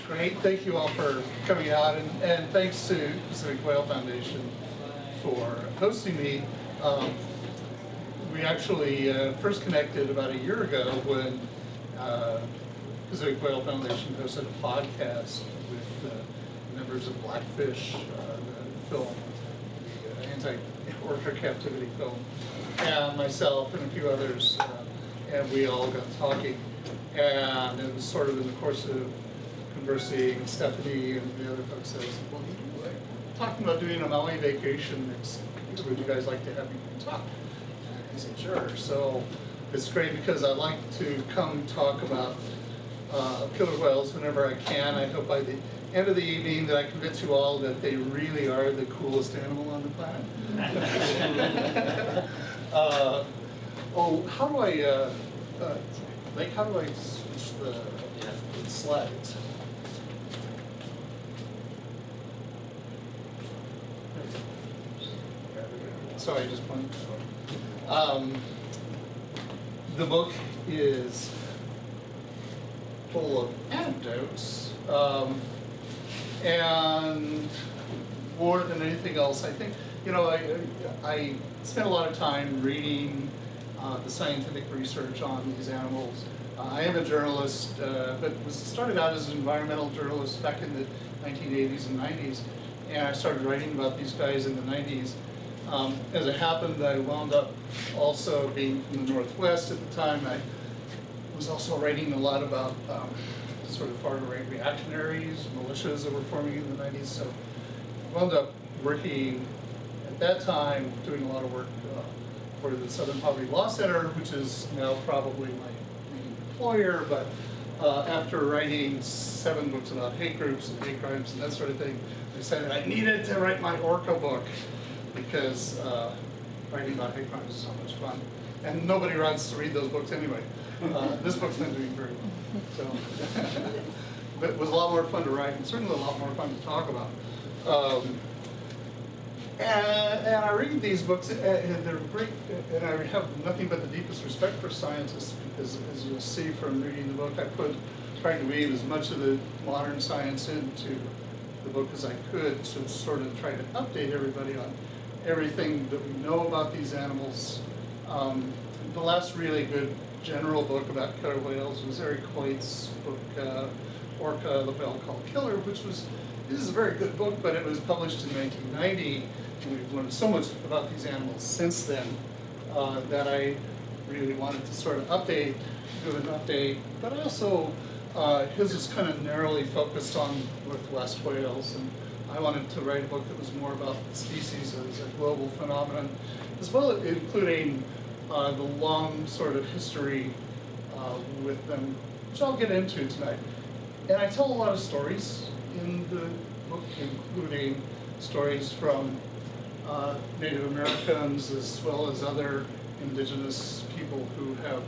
Great. Thank you all for coming out, and thanks to Pacific Whale Foundation for hosting me. We actually first connected about a year ago when Pacific Whale Foundation hosted a podcast with members of Blackfish, the film, the anti-orca captivity film, and myself and a few others, and we all got talking. And it was sort of in the course of conversing, Stephanie and the other folks said, well, talking about doing a Maui vacation next year, would you guys like to have me talk? And I said, sure. So it's great because I like to come talk about killer whales whenever I can. I hope by the end of the evening that I convince you all that they really are the coolest animal on the planet. How do I, how do I switch the slides? Sorry, I just pointed. The book is full of anecdotes, and more than anything else, I think, I spent a lot of time reading the scientific research on these animals. I am a journalist, but started out as an environmental journalist back in the 1980s and 90s, and I started writing about these guys in the 90s. As it happened, I wound up also being from the Northwest at the time. I was also writing a lot about sort of far-right reactionaries, militias that were forming in the 90s. So I wound up working at that time, doing a lot of work for the Southern Poverty Law Center, which is now probably my main employer. But after writing 7 books about hate groups and hate crimes and that sort of thing, I decided I needed to write my Orca book, because writing about hate crimes is so much fun. And nobody runs to read those books anyway. This book's not doing very well. So, but it was a lot more fun to write, and certainly a lot more fun to talk about. And I read these books, and they're great, and I have nothing but the deepest respect for scientists, because as you'll see from reading the book, I tried to weave as much of the modern science into the book as I could to sort of try to update everybody on everything that we know about these animals. The last really good general book about killer whales was Eric Hoyt's book, Orca, the Whale Called Killer, this is a very good book, but it was published in 1990, and we've learned so much about these animals since then that I really wanted to sort of do an update, but also his is kind of narrowly focused on Northwest whales, and I wanted to write a book that was more about the species as a global phenomenon, as well as including the long sort of history with them, which I'll get into tonight. And I tell a lot of stories in the book, including stories from Native Americans as well as other indigenous people who have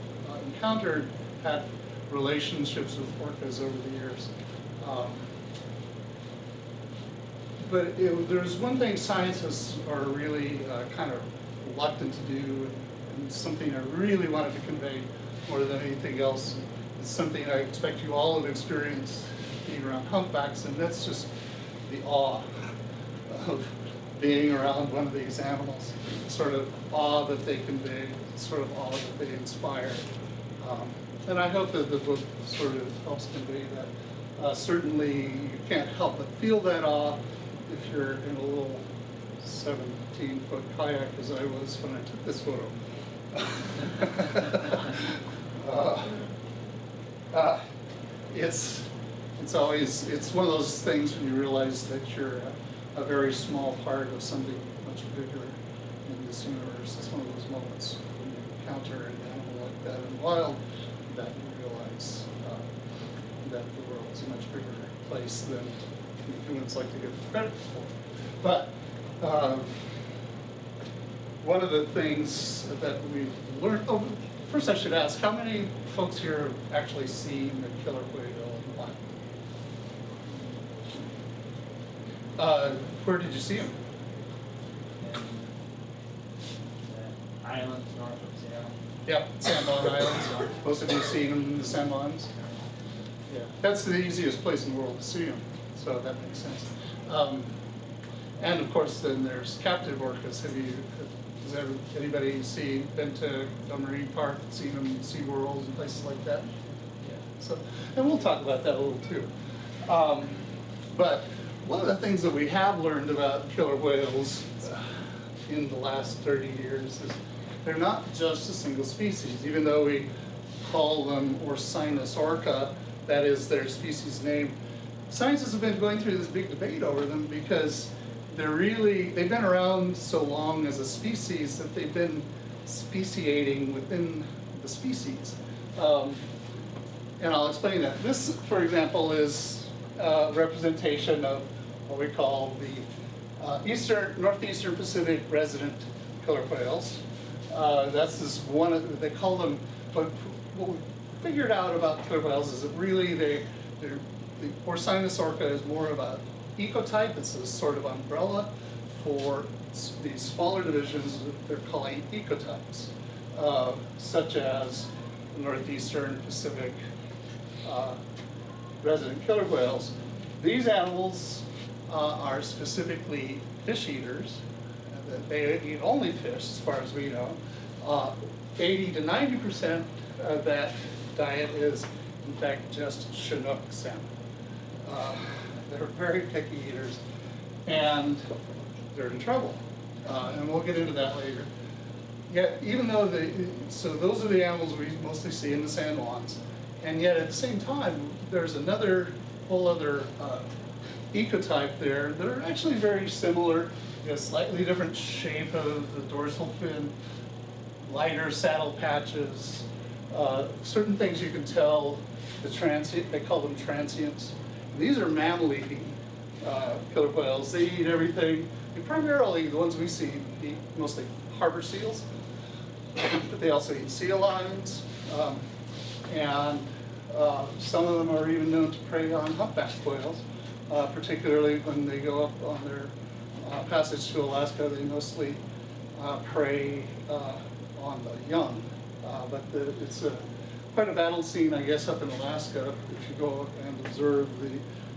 had relationships with orcas over the years. But there's one thing scientists are really kind of reluctant to do, and something I really wanted to convey more than anything else. It's something I expect you all have experienced being around humpbacks, and that's just the awe of being around one of these animals, sort of awe that they convey, sort of awe that they inspire. And I hope that the book sort of helps convey that. Certainly, you can't help but feel that awe if you're in a little 17-foot kayak, as I was when I took this photo. It's one of those things when you realize that you're a very small part of something much bigger in this universe. It's one of those moments when you encounter an animal like that in the wild, that you realize that the world is a much bigger place than humans like to give credit for. But one of the things that we've learned, first I should ask, how many folks here have actually seen the killer whale in the wild? Where did you see him? Islands north of Seattle. Yep, San Juan Islands. Most of you seen him in the San Juans? Yeah, that's the easiest place in the world to see them, so that makes sense. And of course, then there's captive orcas. Has anybody been to a marine park, seen them in SeaWorld and places like that? Yeah. So, and we'll talk about that a little too. But one of the things that we have learned about killer whales in the last 30 years is they're not just a single species, even though we call them Orcinus orca, that is their species name. Scientists have been going through this big debate over them because they've been around so long as a species that they've been speciating within the species. And I'll explain that. This, for example, is a representation of what we call the northeastern Pacific resident killer whales. That's this one, they call them, what we figured out about killer whales is that really the Orcinus orca is more of an ecotype. It's a sort of umbrella for these smaller divisions that they're calling ecotypes, such as the northeastern Pacific resident killer whales. These animals are specifically fish eaters. They eat only fish, as far as we know. 80 to 90% of that diet is, in fact, just Chinook salmon. They're very picky eaters, and they're in trouble. And we'll get into that later. Yet, even though so those are the animals we mostly see in the San Juans, and yet at the same time, there's whole other ecotype there that are actually very similar. A slightly different shape of the dorsal fin, lighter saddle patches, certain things you can tell. They call them transients. These are mammal-eating killer whales. They eat everything. Primarily, the ones we see eat mostly harbor seals, but they also eat sea lions, and some of them are even known to prey on humpback whales, particularly when they go up on their passage to Alaska. They mostly prey on the young, but it's quite a battle scene, I guess, up in Alaska if you go and observe the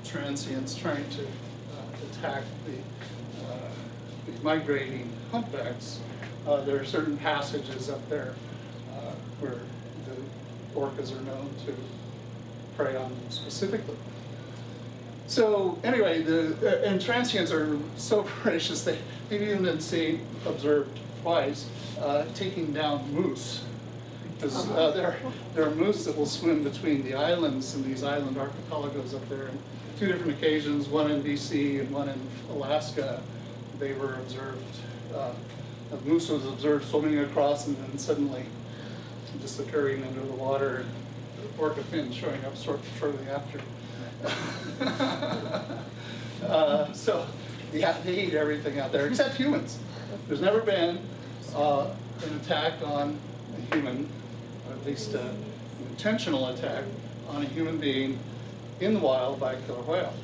transients trying to attack the migrating humpbacks. There are certain passages up there where the orcas are known to prey on them specifically. So anyway, and transients are so voracious, they've even been observed twice taking down moose. Because there are moose that will swim between the islands and these island archipelagos up there. On 2 different occasions, one in BC and one in Alaska, they were observed, a moose was observed swimming across and then suddenly disappearing under the water, and the orca fin showing up shortly after. So they eat everything out there except humans. There's never been an attack on a human, or at least an intentional attack on a human being in the wild by a killer whale.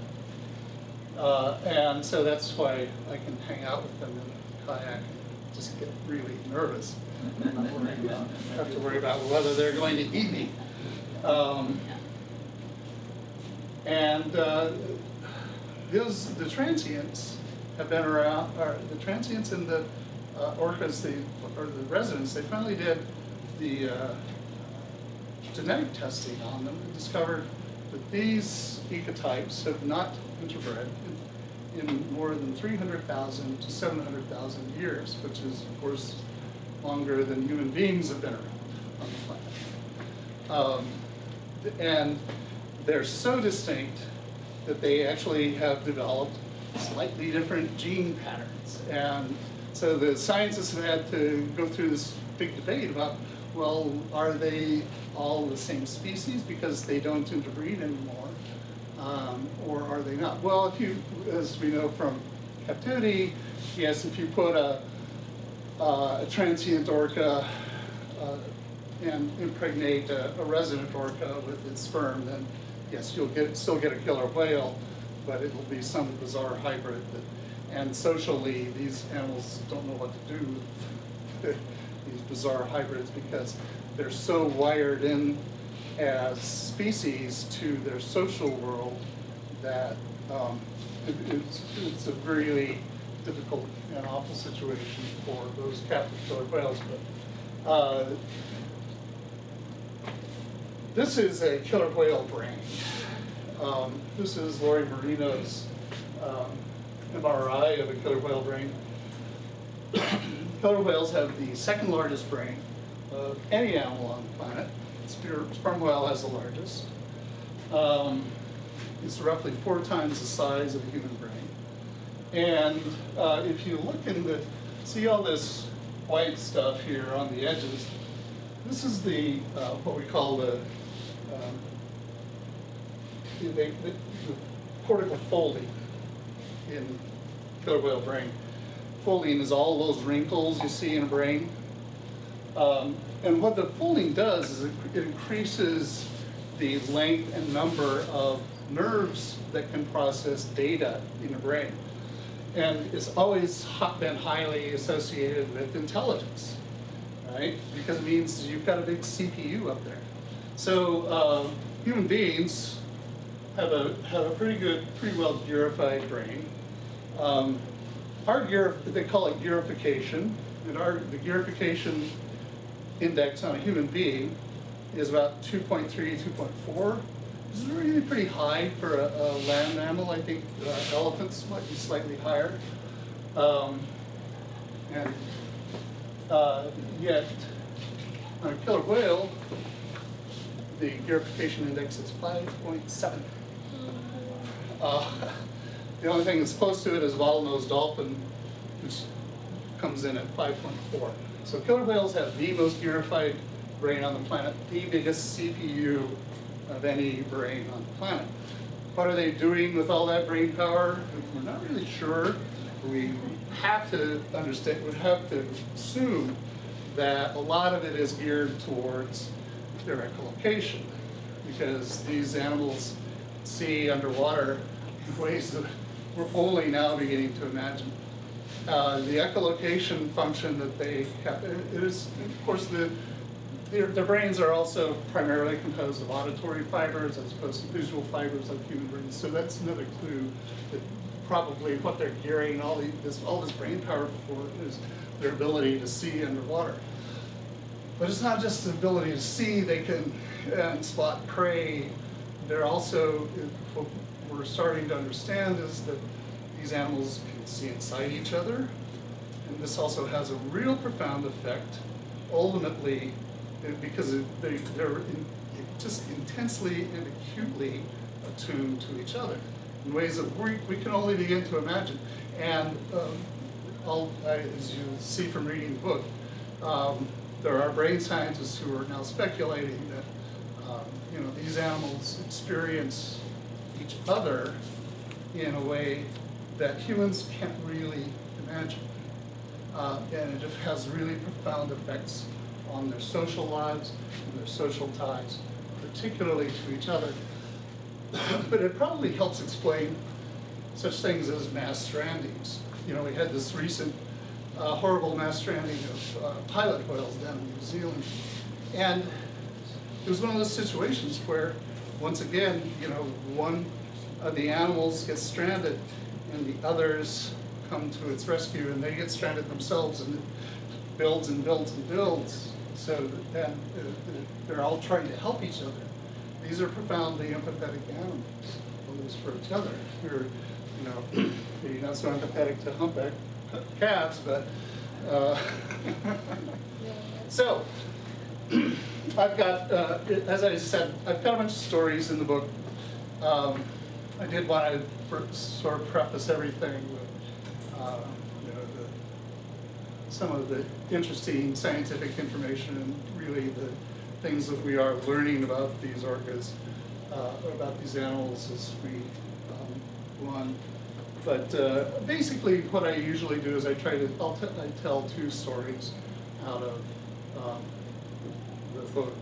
And so that's why I can hang out with them in a kayak and just get really nervous. I'm not have to worry about whether they're going to eat me. The transients have been around, or the transients and the orcas, the residents, they finally did the genetic testing on them and discovered that these ecotypes have not interbred in more than 300,000 to 700,000 years, which is, of course, longer than human beings have been around on the planet. And they're so distinct that they actually have developed slightly different gene patterns. And so the scientists have had to go through this big debate about, well, are they all the same species because they don't interbreed anymore, or are they not? Well, if you, as we know from captivity, yes, if you put a transient orca and impregnate a resident orca with its sperm, then yes, you'll still get a killer whale, but it will be some bizarre hybrid. And socially, these animals don't know what to do with these bizarre hybrids because they're so wired in as species to their social world that it's a really difficult and awful situation for those captive killer whales. But this is a killer whale brain. This is Lori Marino's MRI of a killer whale brain. Killer whales have the second largest brain of any animal on the planet. Sperm whale has the largest. It's roughly 4 times the size of a human brain. And if you look see all this white stuff here on the edges, this is the what we call the cortical folding in killer whale brain. Folding is all those wrinkles you see in a brain. And what the folding does is it increases the length and number of nerves that can process data in the brain. And it's always been highly associated with intelligence, right? Because it means you've got a big CPU up there. So human beings have a pretty well gearified brain. They call it gearification, and the gearification index on a human being is about 2.3, 2.4. This is really pretty high for a land mammal. I think elephants might be slightly higher. Yet, on a killer whale, the gearification index is 5.7. The only thing that's close to it is bottlenose dolphin, which comes in at 5.4. So killer whales have the most gearified brain on the planet, the biggest CPU of any brain on the planet. What are they doing with all that brain power? We're not really sure. We have to understand, we have to assume that a lot of it is geared towards their echolocation, because these animals see underwater in ways that we're only now beginning to imagine. The echolocation function that they have, it is, of course, their brains are also primarily composed of auditory fibers as opposed to visual fibers like human brains. So that's another clue that probably what they're gearing all this brain power for is their ability to see underwater. But it's not just the ability to see, they can spot prey. They're also, what we're starting to understand is that these animals can see inside each other. And this also has a real profound effect, ultimately, because they're just intensely and acutely attuned to each other in ways that we can only begin to imagine. And as you see from reading the book, there are brain scientists who are now speculating that these animals experience each other in a way that humans can't really imagine. And it just has really profound effects on their social lives and their social ties, particularly to each other. But it probably helps explain such things as mass strandings. We had this recent horrible mass stranding of pilot whales down in New Zealand. And it was one of those situations where, once again, one of the animals gets stranded and the others come to its rescue and they get stranded themselves, and it builds and builds and builds. So that they're all trying to help each other. These are profoundly empathetic animals, at least for each other. We're, maybe not so empathetic to humpback cats, but so I've got, as I said, I've got a bunch of stories in the book. I did want to sort of preface everything with some of the interesting scientific information and really the things that we are learning about these orcas, about these animals as we go on. But basically what I usually do is I tell 2 stories out of the book.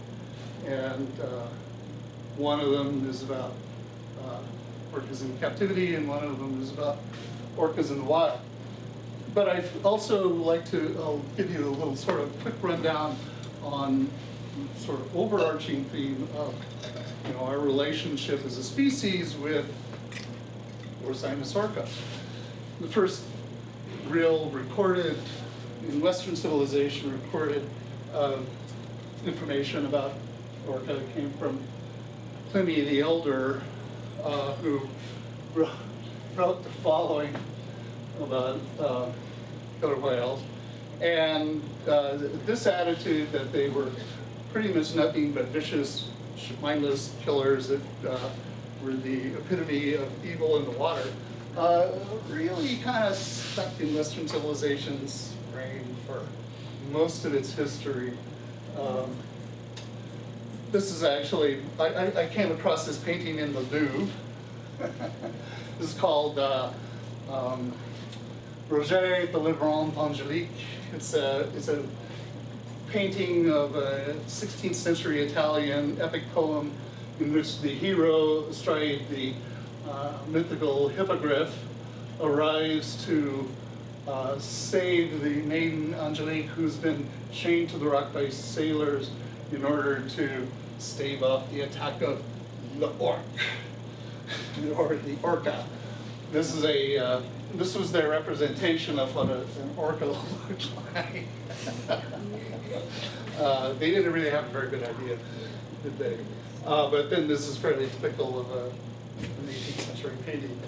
And one of them is about orcas in captivity, and one of them is about orcas in the wild. But I'd also like to, I'll give you a little sort of quick rundown on sort of overarching theme of, you know, our relationship as a species with Orcinus orca. The first real recorded, in Western civilization, recorded information about orca came from Pliny the Elder, who wrote the following about killer whales. And this attitude that they were pretty much nothing but vicious, mindless killers that were the epitome of evil in the water, really kind of stuck in Western civilization's brain for most of its history. This is actually, I came across this painting in the Louvre. This is called Roger de Lebrun Angelique. It's a painting of a 16th century Italian epic poem in which the hero, astride the mythical hippogriff, arrives to save the maiden Angelique, who's been chained to the rock by sailors in order to stave off the attack of the orc, or the orca. This is this was their representation of what an orca looked like. They didn't really have a very good idea, did they? But then this is fairly typical of an 18th century painting.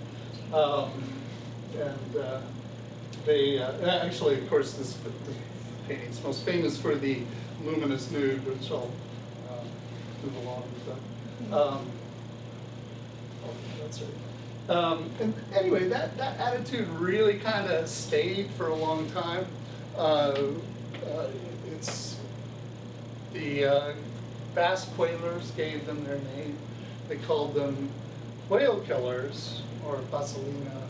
They actually, of course, this painting is most famous for the luminous nude, which I'll move along with. Oh, that's right. And anyway, that attitude really kind of stayed for a long time. It's the Basque whalers gave them their name. They called them whale killers, or basalina.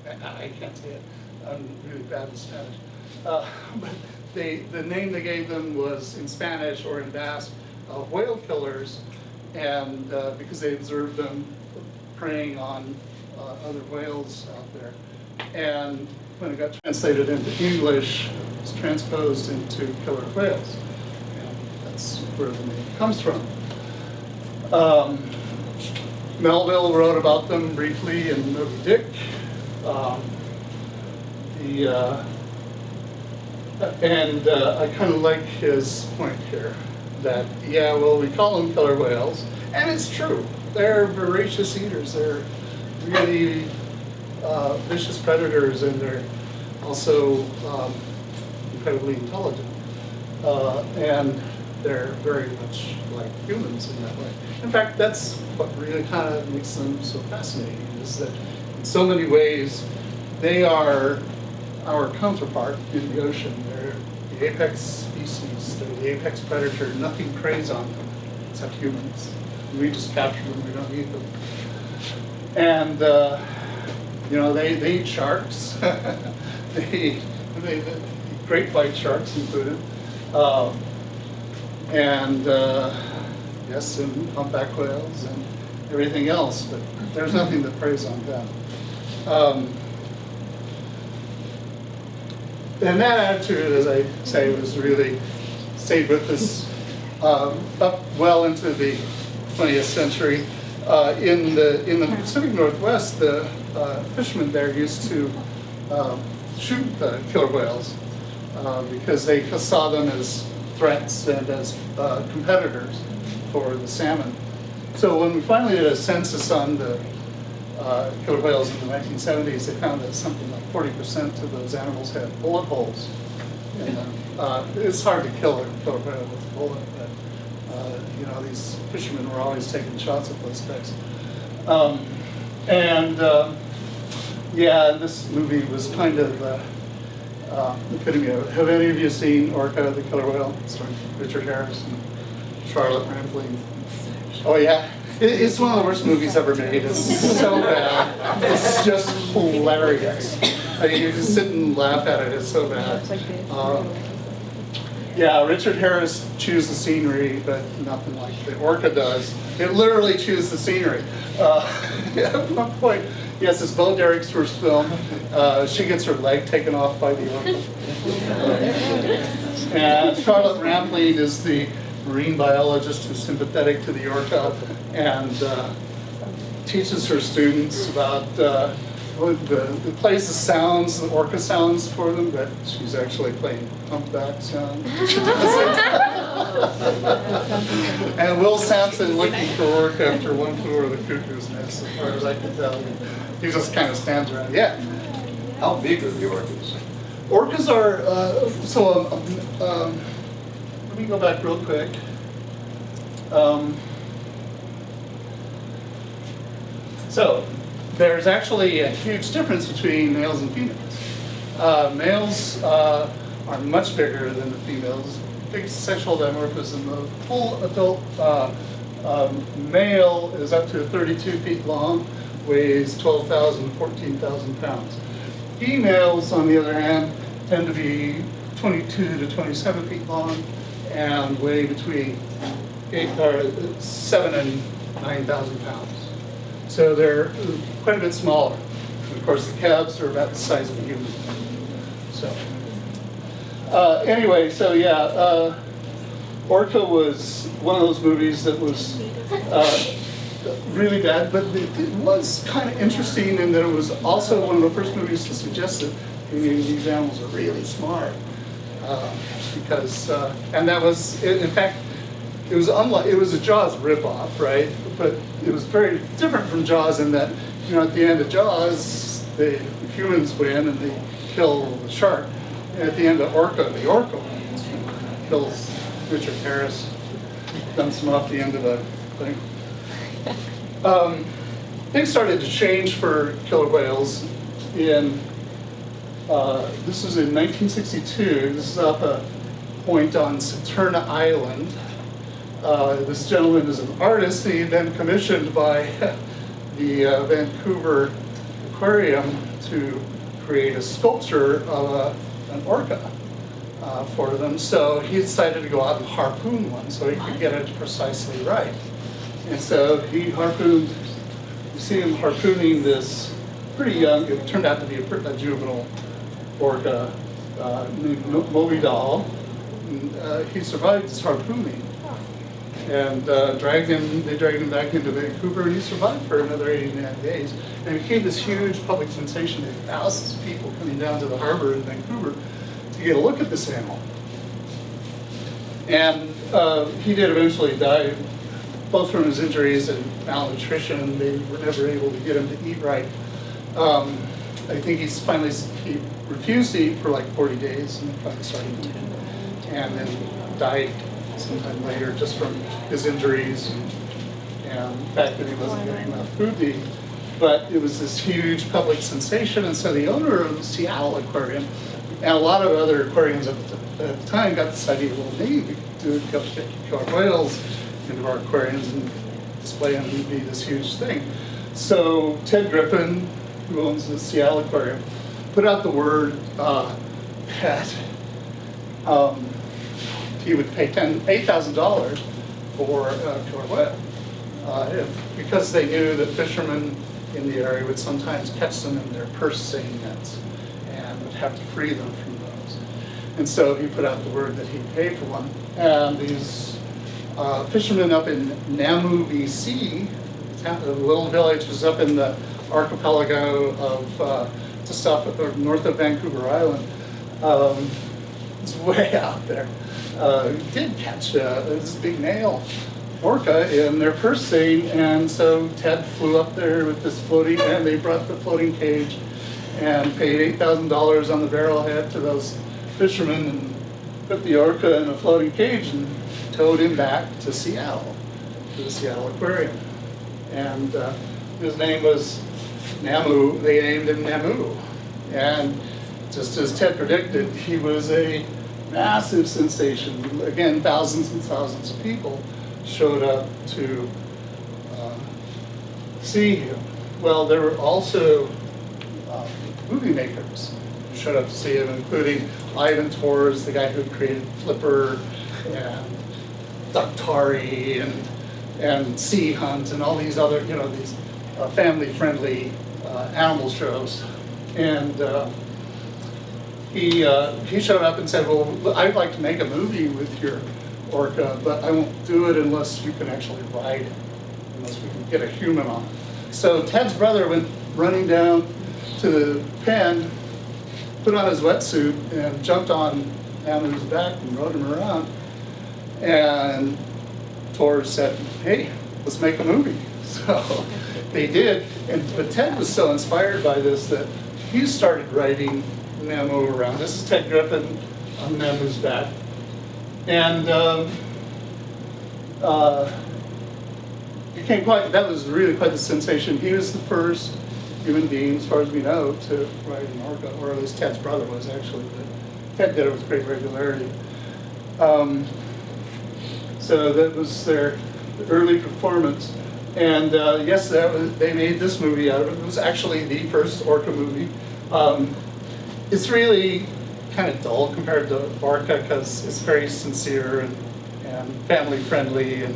I can't say it. I'm really bad in Spanish. But the name they gave them was, in Spanish or in Basque, whale killers, and because they observed them preying on other whales out there. And when it got translated into English, it was transposed into killer whales. And that's where the name comes from. Melville wrote about them briefly in Moby Dick. I kind of like his point here that, yeah, well, we call them killer whales, and it's true. They're voracious eaters. They're really vicious predators, and they're also incredibly intelligent. And they're very much like humans in that way. In fact, that's what really kind of makes them so fascinating, is that in so many ways, they are our counterpart in the ocean. They're the apex species, they're the apex predator. Nothing preys on them except humans. We just capture them, we don't eat them. And, you know, they eat sharks. they eat great white sharks included. Yes, and humpback whales and everything else, but there's nothing that preys on them. And that attitude, as I say, was really stayed with us up well into the 20th century. In the Pacific Northwest, the fishermen there used to shoot killer whales because they saw them as threats and as competitors for the salmon. So when we finally did a census on the killer whales in the 1970s, they found that something like 40% of those animals had bullet holes in them. It's hard to kill a killer whale with a bullet, but you know, these fishermen were always taking shots at those guys. Yeah, this movie was kind of the epitome of it. Have any of you seen Orca, the Killer Whale, starring Richard Harris and Charlotte Rampling? Oh yeah, it's one of the worst movies ever made. It's so bad. It's just hilarious. I mean, you just sit and laugh at it. It's so bad. Yeah, Richard Harris chews the scenery, but nothing like the orca does. It literally chews the scenery. At one point, yes, it's Bo Derek's first film. She gets her leg taken off by the orca. And Charlotte Rampling is the marine biologist who's sympathetic to the orca and teaches her students about plays the sounds, the orca sounds for them, but she's actually playing humpback sounds. And Will Sampson looking for orca after one flew over the cuckoo's nest, as far as I can tell. He just kind of stands around. Yeah. How big are the orcas? Orcas are, let me go back real quick. So there's actually a huge difference between males and females. Males are much bigger than the females. Big sexual dimorphism. The full adult male is up to 32 feet long, weighs 12,000, 14,000 pounds. Females, on the other hand, tend to be 22 to 27 feet long and weigh between 7 and 9,000 pounds. So they're quite a bit smaller. And of course, the calves are about the size of a human. So anyway, so yeah, Orca was one of those movies that was really bad, but it was kind of interesting in that it was also one of the first movies to suggest that these animals are really smart. Because, and that was, in fact, it was a Jaws ripoff, right? But it was very different from Jaws in that, at the end of Jaws, the humans win and they kill the shark. And at the end of Orca, the orca wins, kills Richard Harris, dumps him off the end of a thing. Things started to change for killer whales in, this was in 1962. This is up a point on Saturna Island. This gentleman is an artist. He had been commissioned by the Vancouver Aquarium to create a sculpture of an orca for them. So he decided to go out and harpoon one so he could get it precisely right. And so he harpooned, you see him harpooning this pretty young, it turned out to be a juvenile orca named Moby Doll. He survived his harpooning. And they dragged him back into Vancouver, and he survived for another 89 days. And it became this huge public sensation. There were thousands of people coming down to the harbor in Vancouver to get a look at this animal. And he did eventually die, both from his injuries and malnutrition. They were never able to get him to eat right. I think he refused to eat for like 40 days, and finally started to eat, and then died sometime later just from his injuries and the fact that he wasn't getting enough food to eat. But it was this huge public sensation, and so the owner of the Seattle Aquarium and a lot of other aquariums at the time got this idea, well, maybe we could do killer whales into our aquariums and display them and be this huge thing. So Ted Griffin, who owns the Seattle Aquarium, put out the word that he would pay $8,000 for a killer whale, because they knew that fishermen in the area would sometimes catch them in their purse seine nets and would have to free them from those. And so he put out the word that he'd pay for one. And these fishermen up in Namu, BC, a little village was up in the archipelago of just off of north of Vancouver Island. It's way out there. Did catch this big male orca in their purse seine, and so Ted flew up there with this floating, and they brought the floating cage and paid $8,000 on the barrelhead to those fishermen and put the orca in a floating cage and towed him back to Seattle, to the Seattle Aquarium. And his name was Namu. They named him Namu. And just as Ted predicted, he was a massive sensation. Again, thousands and thousands of people showed up to see him. Well, there were also movie makers who showed up to see him, including Ivan Tors, the guy who created Flipper, and Daktari, and Sea Hunt, and all these other, these family-friendly animal shows. And he showed up and said, well, I'd like to make a movie with your orca, but I won't do it unless you can actually ride it, unless we can get a human on it. So Ted's brother went running down to the pen, put on his wetsuit, and jumped on Namu's back and rode him around. And Tor said, hey, let's make a movie. So they did, but Ted was so inspired by this that he started riding Namu around. This is Ted Griffin on Namu's back. And that was really quite the sensation. He was the first human being, as far as we know, to ride an orca, or at least Ted's brother was actually, but Ted did it with great regularity. So that was their early performance. And yes, they made this movie out of it. It was actually the first orca movie. It's really kind of dull compared to Orca because it's very sincere and family friendly, and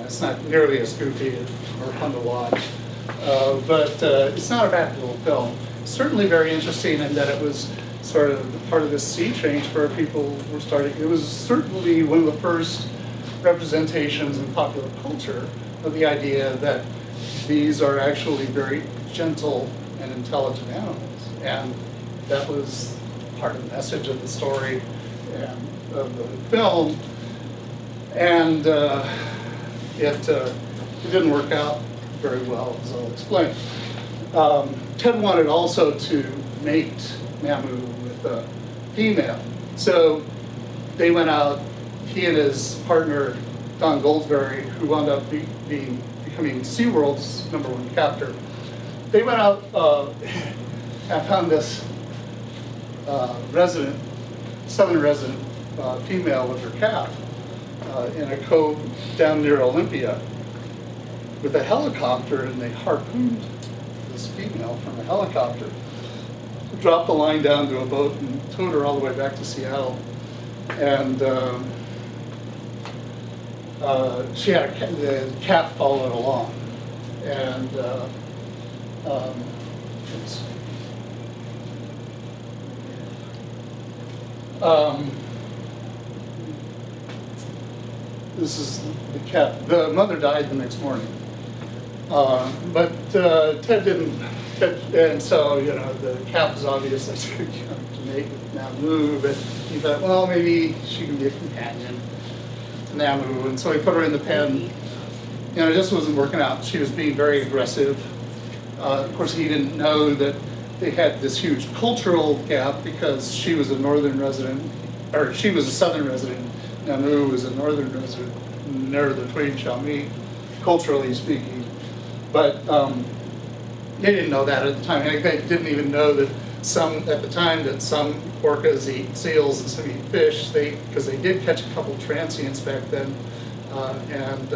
it's not nearly as goofy or fun to watch. But it's not a bad little film. Certainly very interesting in that it was sort of part of this sea change where people were starting. It was certainly one of the first representations in popular culture of the idea that these are actually very gentle and intelligent animals. And that was part of the message of the story and of the film. And it didn't work out very well, as I'll explain. Ted wanted also to mate Namu with a female. So they went out, he and his partner, Don Goldsberry, who wound up becoming SeaWorld's #1 captor. They went out and found this southern resident female with her calf in a cove down near Olympia with a helicopter, and they harpooned this female from a helicopter, dropped the line down to a boat, and towed her all the way back to Seattle. And she had the calf followed along, and this is the calf. The mother died the next morning, but Ted didn't. And so, the calf was obviously to make Namu, but he thought, well, maybe she can be a companion to Namu, and so he put her in the pen. It just wasn't working out. She was being very aggressive. Of course, he didn't know that they had this huge cultural gap because she was a northern resident, or she was a southern resident. Namu was a northern resident, near the Twain shall meet, culturally speaking. But they didn't know that at the time. They didn't even know that some orcas eat seals and some eat fish. Because they did catch a couple transients back then, and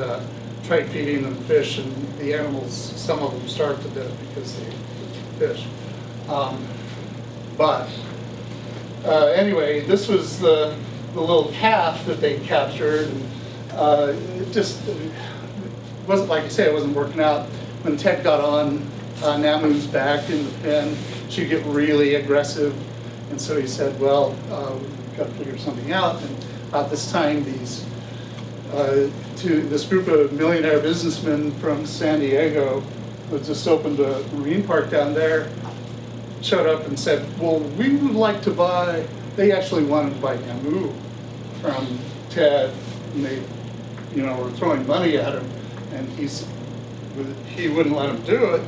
tried feeding them fish, and the animals, some of them starved to death because they ate fish. Anyway, this was the little calf that they captured, and it wasn't, like I say, it wasn't working out. When Ted got on Namu's back in the pen, she'd get really aggressive, and so he said, well, we've got to figure something out. And about this time, this group of millionaire businessmen from San Diego who just opened a marine park down there showed up and said, well, we would like to buy. They actually wanted to buy Namu from Ted, and they were throwing money at him, and he wouldn't let him do it.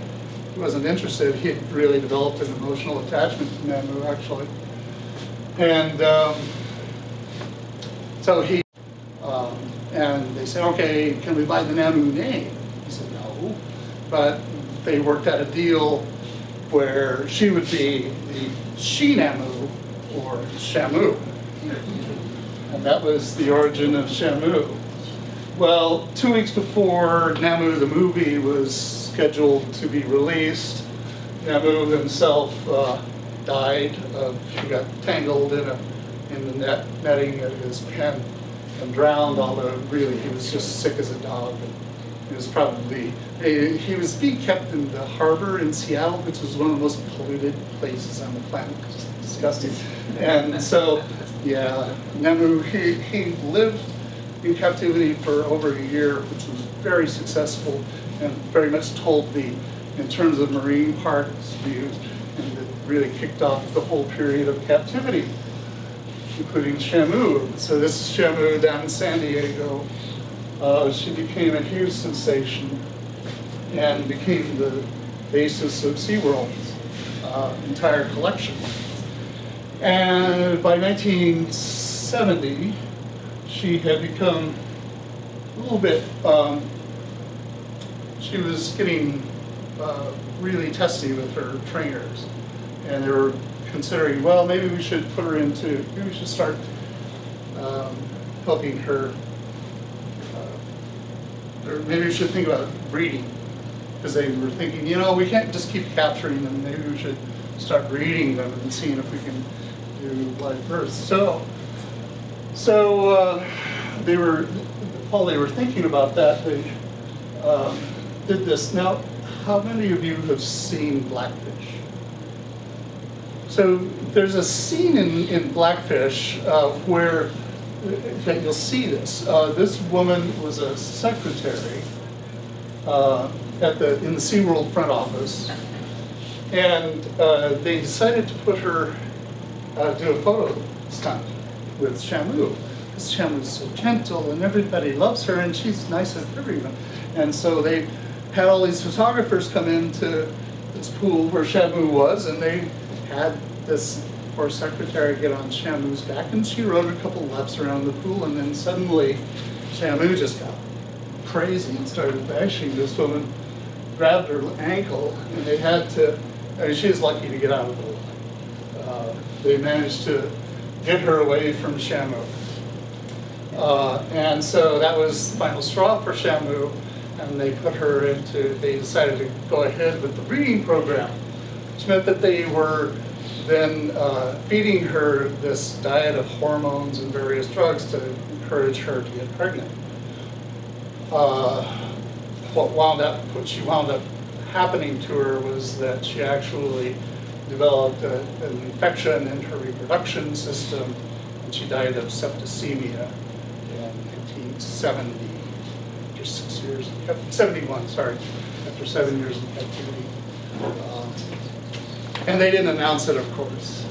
He wasn't interested. He had really developed an emotional attachment to Namu, actually. And so and they said, okay, can we buy the Namu name? He said, no. But they worked out a deal where she would be the she-Namu, or Shamu. And that was the origin of Shamu. Well, 2 weeks before Namu the movie was scheduled to be released, Namu himself died. He got tangled in the netting of his pen and drowned, although really he was just sick as a dog. He was being kept in the harbor in Seattle, which was one of the most polluted places on the planet. Just disgusting. And so, yeah, Nemu, he lived in captivity for over a year, which was very successful and very much told the, in terms of marine parks views, and it really kicked off the whole period of captivity, including Shamu. So this is Shamu down in San Diego. She became a huge sensation and became the basis of SeaWorld's entire collection. And by 1970, she had become a little bit, she was getting really testy with her trainers. And they were considering, well, maybe we should put her into, maybe we should start helping her, or maybe we should think about breeding. Because they were thinking, you know, we can't just keep capturing them, maybe we should start breeding them and seeing if we can do live births. So they were, while they were thinking about that, they did this. Now, how many of you have seen Blackfish? So there's a scene in Blackfish where that you'll see this. This woman was a secretary in the SeaWorld front office, and they decided to put her do a photo stunt with Shamu. Because Shamu's so gentle and everybody loves her and she's nice with everyone. And so they had all these photographers come into this pool where Shamu was, and they had this poor secretary get on Shamu's back, and she rode a couple laps around the pool, and then suddenly Shamu just got crazy and started bashing this woman, grabbed her ankle, and they had to, I mean, she was lucky to get out of the water. They managed to get her away from Shamu. And so that was the final straw for Shamu, and they put her into, they decided to go ahead with the breeding program, which meant that they were then feeding her this diet of hormones and various drugs to encourage her to get pregnant. What she wound up happening to her was that she actually developed an infection in her reproduction system, and she died of septicemia in 1970, after 6 years, 71, sorry, after 7 years in captivity. And they didn't announce it, of course,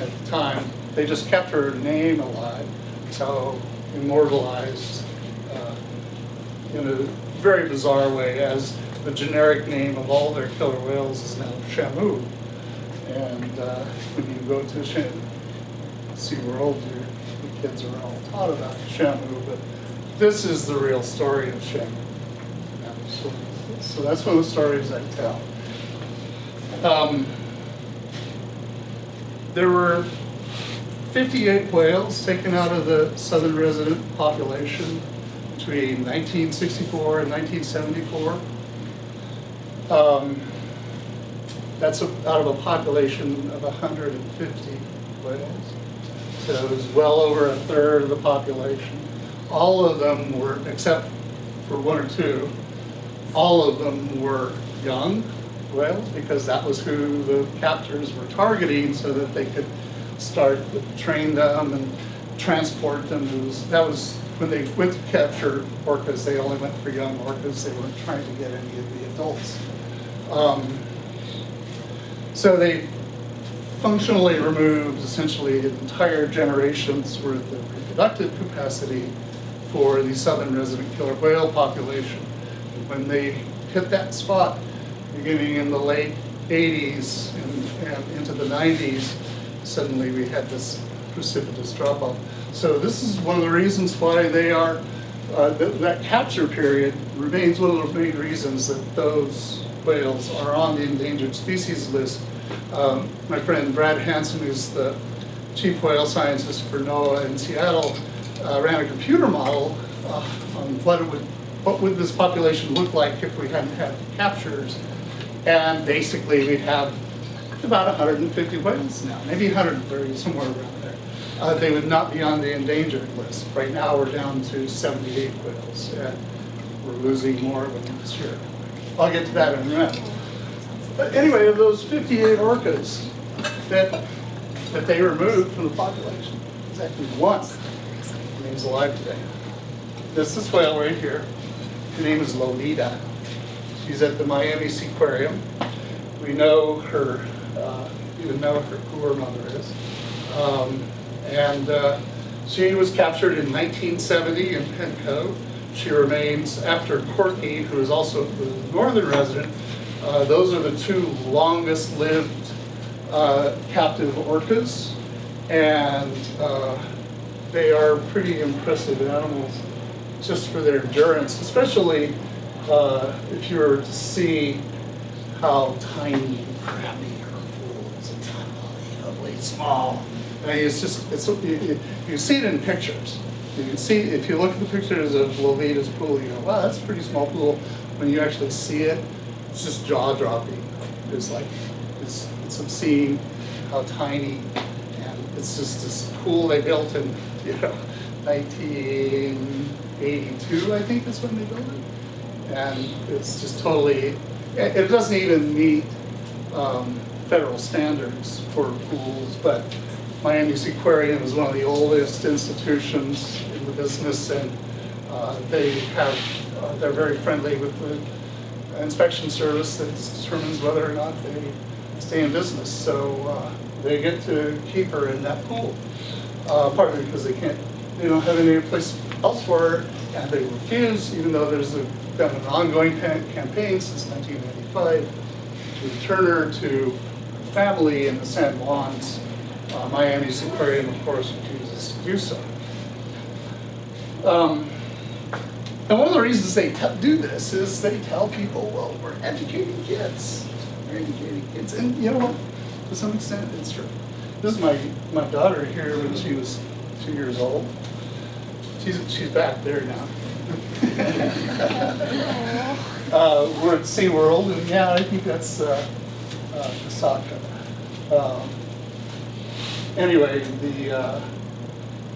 at the time. They just kept her name alive, so immortalized in a very bizarre way, as the generic name of all their killer whales is now Shamu. And when you go to SeaWorld, the kids are all taught about Shamu, but this is the real story of Shamu. So that's one of the stories I tell. There were 58 whales taken out of the southern resident population between 1964 and 1974. That's out of a population of 150 whales. So it was well over a third of the population. All of them were, except for one or two, all of them were young whales, because that was who the captors were targeting, so that they could start to train them and transport them. That was when they went to capture orcas, they only went for young orcas. They weren't trying to get any of the adults. So they functionally removed essentially an entire generation's worth of reproductive capacity for the southern resident killer whale population. And when they hit that spot, beginning in the late 80s and into the 90s, suddenly we had this precipitous drop-off. So this is one of the reasons why they are, that capture period remains one of the main reasons that those whales are on the endangered species list. My friend Brad Hansen, who's the chief whale scientist for NOAA in Seattle, ran a computer model on what would this population look like if we hadn't had captures. And basically we'd have about 150 whales now, maybe 130, somewhere around there. They would not be on the endangered list. Right now we're down to 78 whales, and we're losing more of them this year. I'll get to that in a minute. But anyway, of those 58 orcas that that they removed from the population. Exactly one remains alive today. This whale right here, her name is Lolita. She's at the Miami Seaquarium. We know her, even know who her mother is. She was captured in 1970 in Penn Cove. She remains, after Corky, who is also the northern resident, those are the two longest lived captive orcas, and they are pretty impressive animals just for their endurance, especially if you were to see how tiny and crabby her pool is. It's unbelievably small. I mean, you see it in pictures. You can see, if you look at the pictures of Lolita's pool, you go, wow, that's a pretty small pool. When you actually see it, it's just jaw-dropping. It's obscene how tiny, and it's just this pool they built in, 1982, I think is when they built it. And it's just totally, it doesn't even meet federal standards for pools, but Miami Seaquarium is one of the oldest institutions in the business, and they're very friendly with the inspection service that determines whether or not they stay in business. So they get to keep her in that pool, partly because they don't have any place else for her, and they refuse, even though there's been an ongoing campaign since 1995 to return her to her family in the San Juans. Miami Seaquarium, of course, refuses to do so. And one of the reasons they do this is they tell people, well, we're educating kids. We're educating kids. And you know what? To some extent, it's true. This is my daughter here when she was 2 years old. She's back there now. We're at SeaWorld, and yeah, I think that's Osaka. Anyway,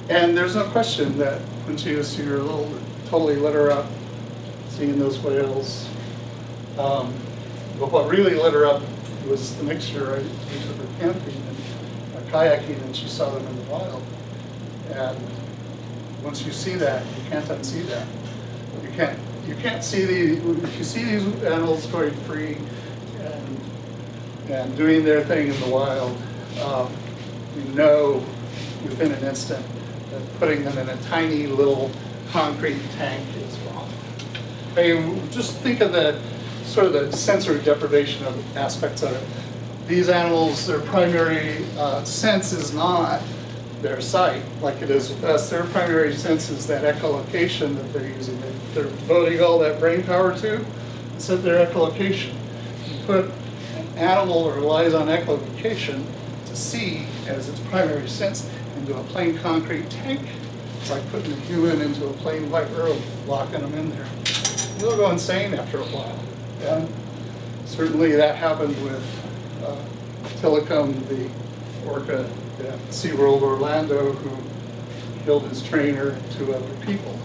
and there's no question that when she was 2 years old, it totally lit her up, seeing those whales. But what really lit her up was the mixture. I took her camping and kayaking, and she saw them in the wild. And once you see that, you can't unsee that. You can't see if you see these animals going free and doing their thing in the wild. You know within an instant that putting them in a tiny little concrete tank is wrong. I mean, just think of the sort of the sensory deprivation of aspects of it. These animals, their primary sense is not their sight like it is with us. Their primary sense is that echolocation that they're using. They're devoting all that brain power to. It's their echolocation. You put an animal that relies on echolocation to see as its primary sense into a plain concrete tank. It's like putting a human into a plain white robe, locking them in there. They'll go insane after a while. And certainly that happened with Tillicum, the orca at SeaWorld Orlando, who killed his trainer and 2 other people.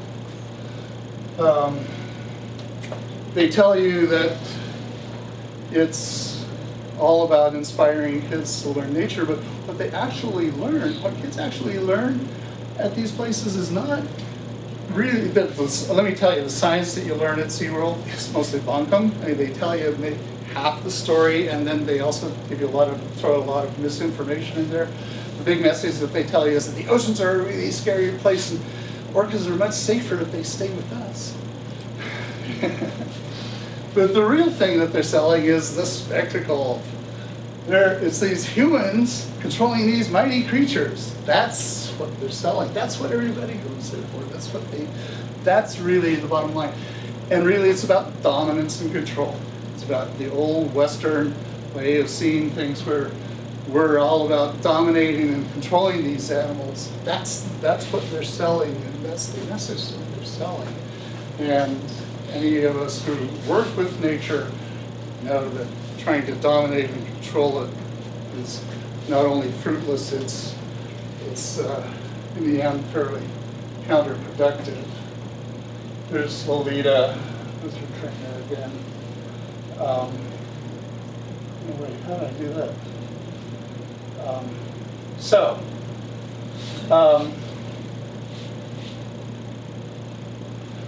They tell you that it's all about inspiring kids to learn nature, but what they actually learn, what kids actually learn at these places is not really, let me tell you, the science that you learn at SeaWorld is mostly bunkum. I mean, they tell you maybe half the story, and then they also give you throw a lot of misinformation in there. The big message that they tell you is that the oceans are a really scary place, and orcas are much safer if they stay with us. But the real thing that they're selling is the spectacle. It's these humans controlling these mighty creatures. That's what they're selling. That's what everybody goes there for. That's really the bottom line. And really it's about dominance and control. It's about the old Western way of seeing things where we're all about dominating and controlling these animals. That's what they're selling, and that's the message that they're selling. And any of us who work with nature know that trying to dominate and control it is not only fruitless, it's in the end fairly counterproductive. There's Lolita, who's her trainer again. Wait, how did I do that? So,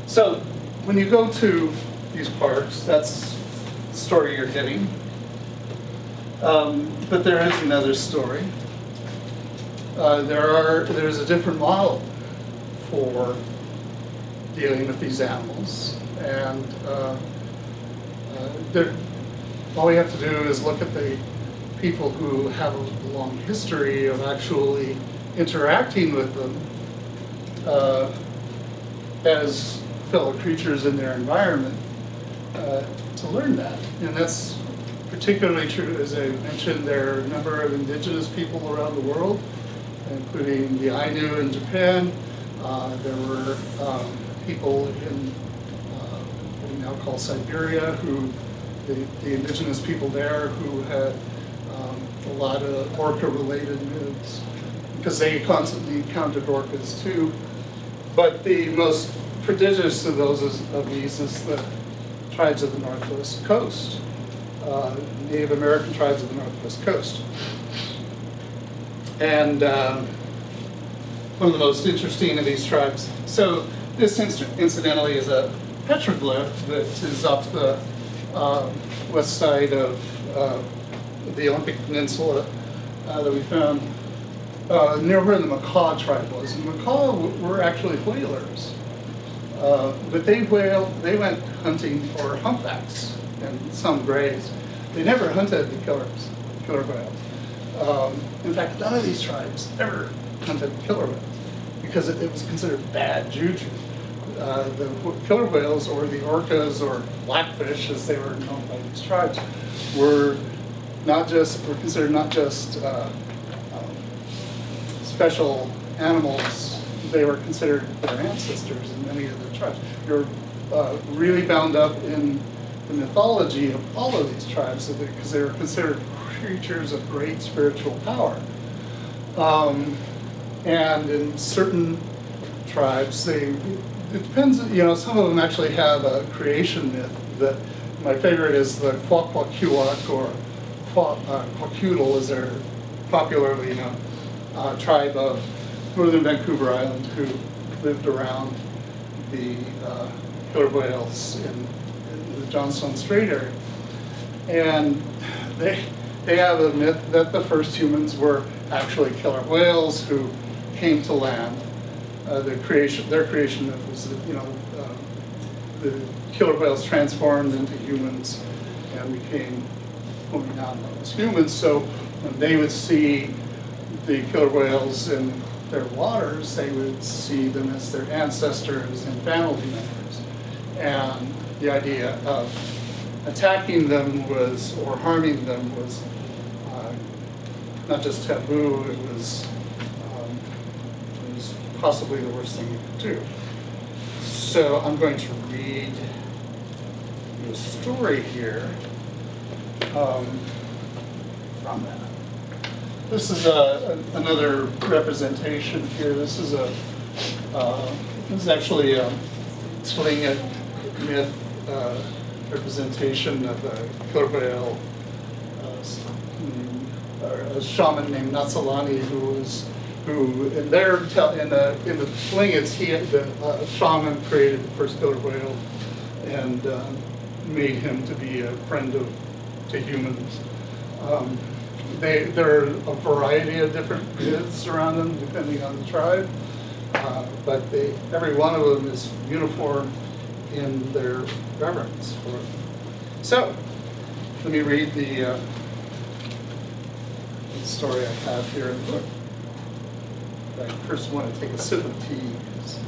so when you go to these parks, that's the story you're getting. But there is another story. There's a different model for dealing with these animals, and all we have to do is look at the people who have a long history of actually interacting with them as fellow creatures in their environment to learn that. And that's particularly true, as I mentioned, there are a number of indigenous people around the world, including the Ainu in Japan. There were people in what we now call Siberia, who the indigenous people there who had a lot of orca-related myths, because they constantly encountered orcas too. But the most prodigious of these is the tribes of the Northwest Coast, Native American tribes of the Northwest Coast. And one of the most interesting of these tribes, so this incidentally is a petroglyph that is off the west side of the Olympic Peninsula that we found near where the Macaw tribe was. And the Macaw were actually whalers, but they went hunting for humpbacks and some grays. They never hunted the killer whales. In fact, none of these tribes ever hunted killer whales because it was considered bad juju. The killer whales, or the orcas, or blackfish, as they were known by these tribes, were considered not just special animals. They were considered their ancestors in many of the tribes. They were really bound up in the mythology of all of these tribes, because they were considered creatures of great spiritual power. And in certain tribes, it depends, some of them actually have a creation myth. That my favorite is the Kwakwaka'wakw, or Kwakiutl, as they're popularly known, tribe of northern Vancouver Island, who lived around the killer whales in the Johnstone Strait area. And they have a myth that the first humans were actually killer whales who came to land. Their creation myth was that the killer whales transformed into humans and became what we now know as humans. So when they would see the killer whales in their waters, they would see them as their ancestors and family members. And the idea of attacking them or harming them was not just taboo, it was possibly the worst thing you could do. So I'm going to read you a story here from that. This is another representation here. This is actually a Tlingit myth representation of a killer whale, a shaman named Natsalani, who in the Tlingits, the shaman created the first killer whale and made him to be a friend to humans. There are a variety of different myths around them depending on the tribe, but every one of them is uniform in their reverence for it. So, let me read the story I have here in the book. I first want to take a sip of tea because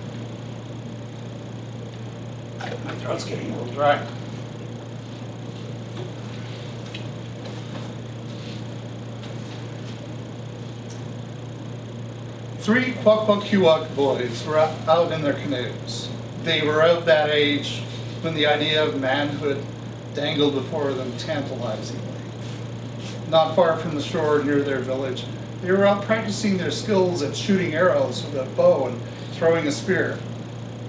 my throat's getting a little dry. Three Kwakwaka'wakw boys were out in their canoes. They were of that age when the idea of manhood dangled before them tantalizingly. Not far from the shore near their village, they were out practicing their skills at shooting arrows with a bow and throwing a spear.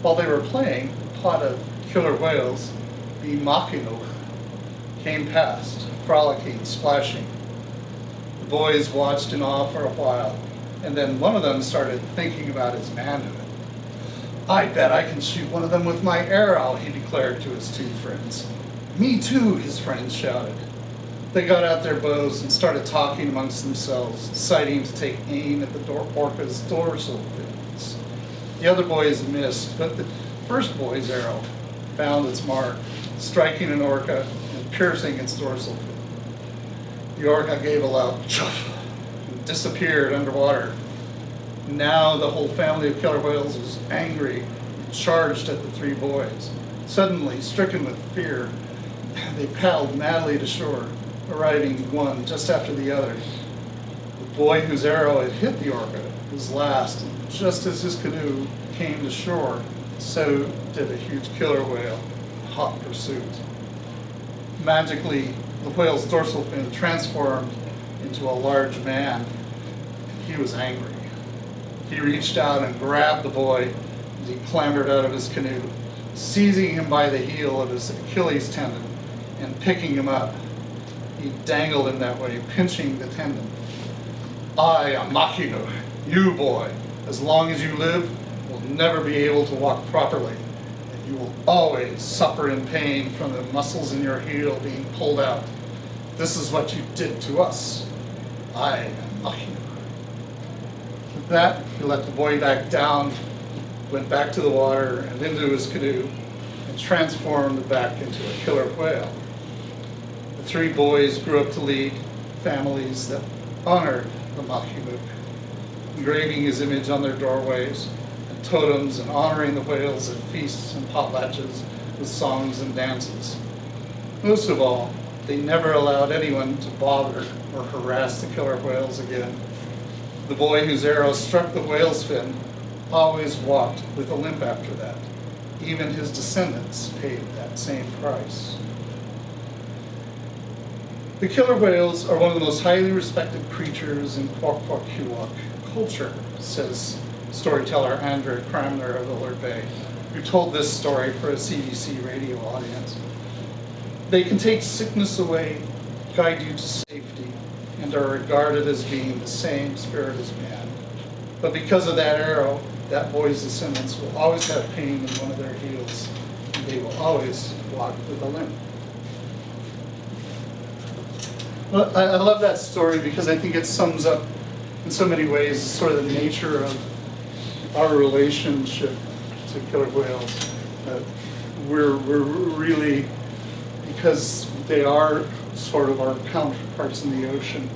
While they were playing, a pod of killer whales, the Makino, came past, frolicking, splashing. The boys watched in awe for a while, and then one of them started thinking about his manhood. "I bet I can shoot one of them with my arrow," he declared to his two friends. "Me too," his friends shouted. They got out their bows and started talking amongst themselves, deciding to take aim at the orca's dorsal fins. The other boys missed, but the first boy's arrow found its mark, striking an orca and piercing its dorsal fin. The orca gave a loud chuff and disappeared underwater. Now the whole family of killer whales was angry and charged at the three boys. Suddenly, stricken with fear, they paddled madly to shore, arriving one just after the other. The boy whose arrow had hit the orca was last, and just as his canoe came to shore, so did a huge killer whale in hot pursuit. Magically, the whale's dorsal fin transformed into a large man, and he was angry. He reached out and grabbed the boy as he clambered out of his canoe, seizing him by the heel of his Achilles tendon and picking him up. He dangled him that way, pinching the tendon. "I am Makino, you boy, as long as you live, will never be able to walk properly, and you will always suffer in pain from the muscles in your heel being pulled out. This is what you did to us. I am Makino." With that, he let the boy back down, went back to the water and into his canoe, and transformed back into a killer whale. The three boys grew up to lead families that honored the Makino, engraving his image on their doorways and totems and honoring the whales at feasts and potlatches with songs and dances. Most of all, they never allowed anyone to bother or harass the killer whales again. The boy whose arrow struck the whale's fin always walked with a limp after that. Even his descendants paid that same price. The killer whales are one of the most highly respected creatures in Kwok-Kwok-Keewok culture, says storyteller Andrea Cramner of Illard Bay, who told this story for a CBC radio audience. They can take sickness away, guide you to safety, and are regarded as being the same spirit as man. But because of that arrow, that boy's descendants will always have pain in one of their heels, and they will always walk with a limp. Well, I love that story because I think it sums up in so many ways sort of the nature of our relationship to killer whales. We're really, because they are sort of our counterparts in the ocean,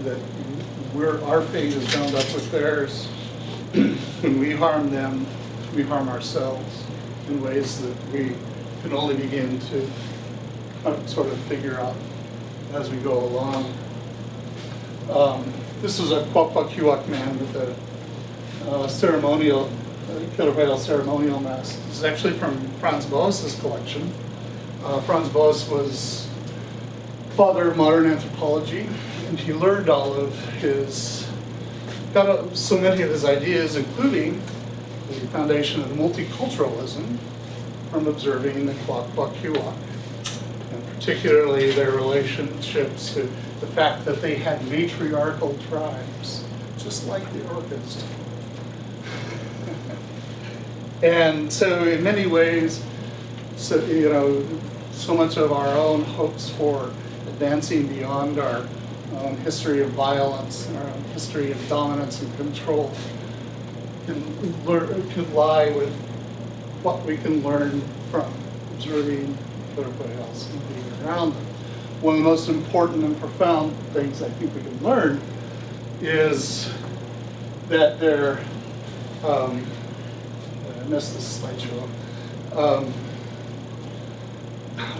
that our fate is bound up with theirs. When we harm them, we harm ourselves in ways that we can only begin to sort of figure out as we go along. This is a Kwok-Kwok-Keewok man with a ceremonial, killer whale ceremonial mask. This is actually from Franz Boas's collection. Franz Boas was father of modern anthropology, and he learned all of his, got so many of his ideas, including the foundation of multiculturalism, from observing the Kwok-Kwok-Keewok, and particularly their relationships to the fact that they had matriarchal tribes, just like the Orcas. And so in many ways, so much of our own hopes for advancing beyond our own history of violence and our own history of dominance and control can lie with what we can learn from observing killer whales and being around them. One of the most important and profound things I think we can learn is that they're, I missed this slideshow.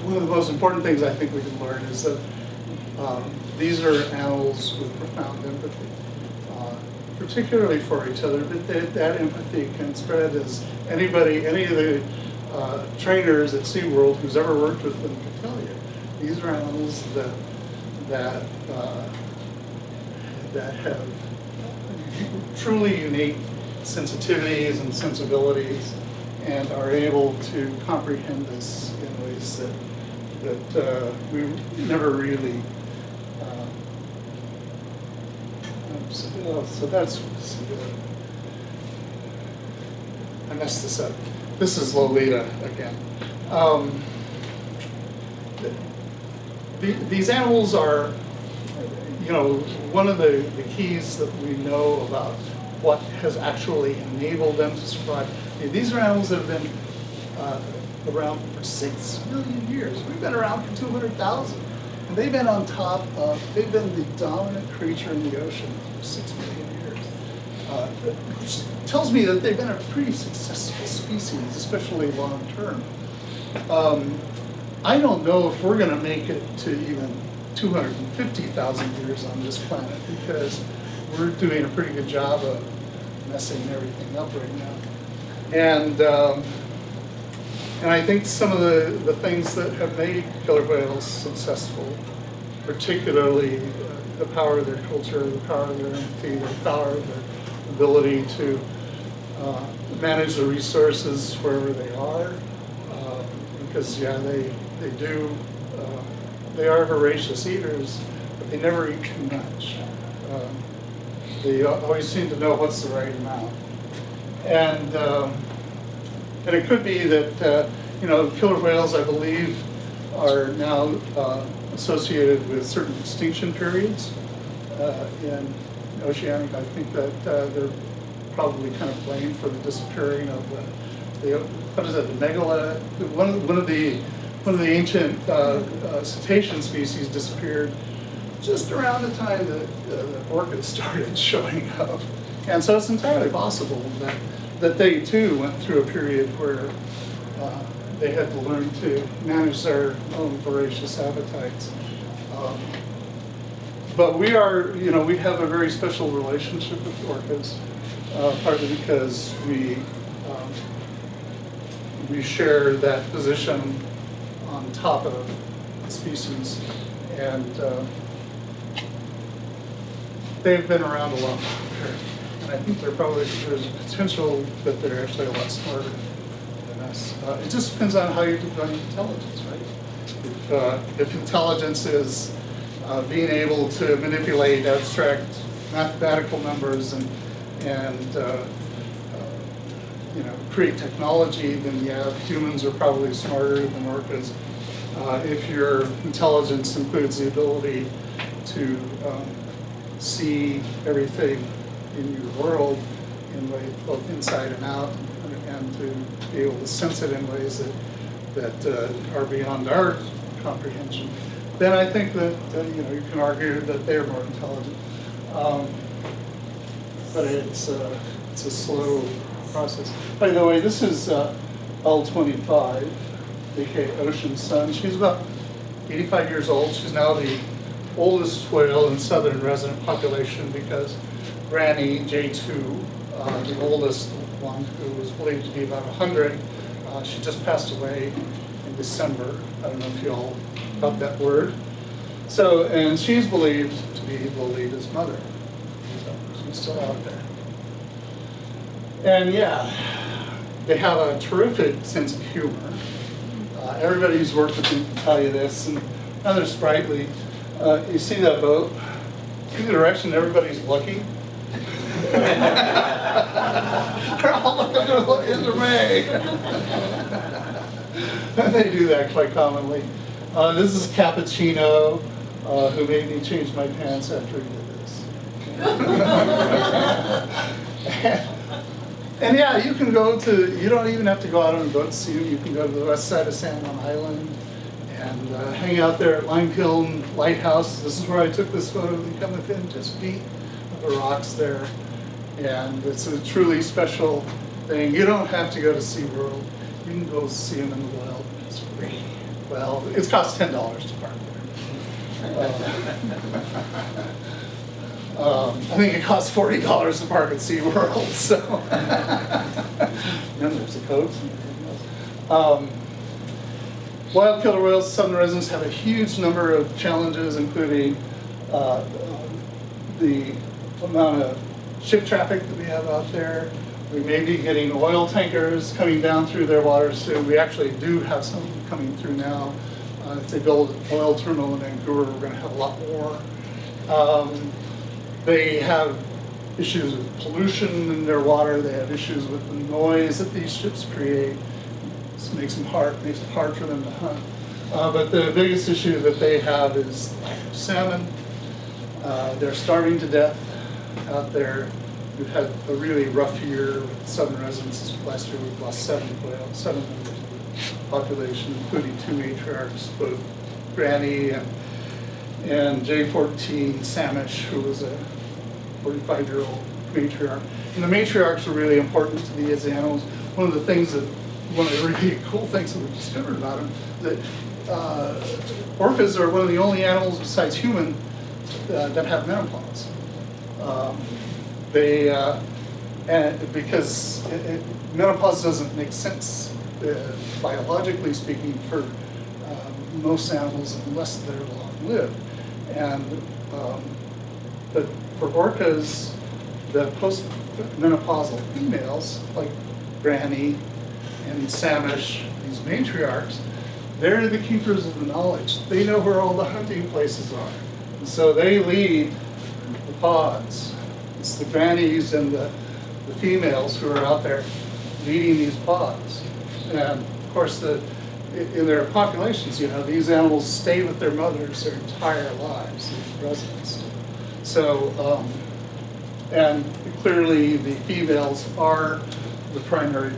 One of the most important things I think we can learn is that these are animals with profound empathy, particularly for each other, but that empathy can spread as any of the trainers at SeaWorld who's ever worked with them can tell you. These are animals that have truly unique sensitivities and sensibilities, and are able to comprehend this in ways that we never really So that's, I messed this up. This is Lolita again. These animals are, one of the keys that we know about what has actually enabled them to survive. These are animals that have been around for 6 million years. We've been around for 200,000. And they've been they've been the dominant creature in the ocean for 6 million years. Which tells me that they've been a pretty successful species, especially long term. I don't know if we're going to make it to even 250,000 years on this planet, because we're doing a pretty good job of messing everything up right now. And I think some of the things that have made killer whales successful, particularly the power of their culture, the power of their empathy, the power of their ability to manage the resources wherever they are, because they are voracious eaters, but they never eat too much. They always seem to know what's the right amount. And it could be that, killer whales, I believe, are now associated with certain extinction periods in oceanic. I think that they're probably kind of blamed for the disappearing of the megala. One of the ancient cetacean species disappeared just around the time that the orcas started showing up. And so it's entirely possible that they too went through a period where they had to learn to manage their own voracious appetites. But we have a very special relationship with orcas, partly because we share that position on top of the species, and they've been around a lot longer. And I think there's a potential that they're actually a lot smarter than us. It just depends on how you define intelligence, right? If intelligence is being able to manipulate abstract mathematical numbers and create technology, then humans are probably smarter than orcas. If your intelligence includes the ability to see everything in your world in ways both inside and out, and to be able to sense it in ways that are beyond our comprehension, then I think that you can argue that they're more intelligent. But it's a slow process. By the way, this is L25, aka Ocean Sun. She's about 85 years old. She's now the oldest whale in southern resident population, because Granny J2, the oldest one, who was believed to be about 100, she just passed away in December. I don't know if you all got that word. So, and she's believed to be Lolita's mother. So she's still out there. And yeah, they have a terrific sense of humor. Everybody who's worked with them can tell you this, and they're sprightly. You see that boat? See the direction everybody's looking? They're all looking into me. They do that quite commonly. This is Cappuccino, who made me change my pants after he did this. And yeah, you don't even have to go out on a boat to see them. You can go to the west side of San Juan Island and hang out there at Limekiln Lighthouse. This is where I took this photo. You come within just feet of the rocks there. And it's a truly special thing. You don't have to go to SeaWorld. You can go see them in the wild. It's free. Well, it costs $10 to park there. I think it costs $40 to park at SeaWorld, so. And there's the coats and everything else. Wild killer whales, southern residents have a huge number of challenges, including the amount of ship traffic that we have out there. We may be getting oil tankers coming down through their waters soon. We actually do have some coming through now. If they build an oil terminal in Vancouver, we're going to have a lot more. They have issues with pollution in their water. They have issues with the noise that these ships create. This makes it hard for them to hunt. But the biggest issue that they have is salmon. They're starving to death out there. We've had a really rough year with southern residents. Last year we've lost 7 members of the population, including 2 matriarchs, both Granny and J14 Samish, who was a 45-year-old matriarch. And the matriarchs are really important to these animals. One of the really cool things that we discovered about them is that orcas are one of the only animals besides human that have menopause. Because menopause doesn't make sense biologically speaking for most animals unless they're long-lived. But for orcas, the post-menopausal females, like Granny and Samish, these matriarchs, they're the keepers of the knowledge. They know where all the hunting places are. And so they lead the pods. It's the grannies and the females who are out there leading these pods. And of course, in their populations, these animals stay with their mothers their entire lives, these residents. So, and clearly the females are the primary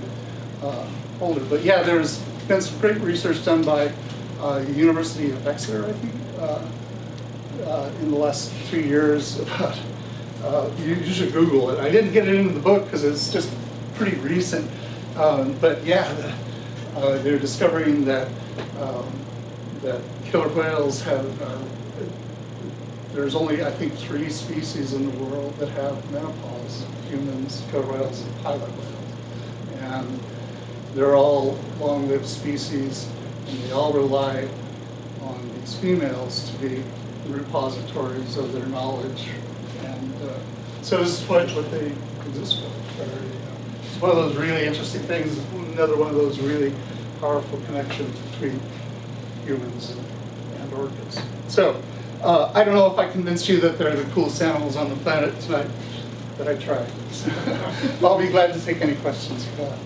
holder. But yeah, there's been some great research done by the University of Exeter, I think, in the last 3 years about, you should Google it. I didn't get it into the book because it's just pretty recent. But yeah, they're discovering that killer whales have, there's only, I think, 3 species in the world that have menopause: humans, killer whales, and pilot whales. And they're all long-lived species, and they all rely on these females to be the repositories of their knowledge. And so this is what they exist for. It's one of those really interesting things, another one of those really powerful connections between humans and orcas. So I don't know if I convinced you that they're the coolest animals on the planet tonight, but I tried. I'll be glad to take any questions you have.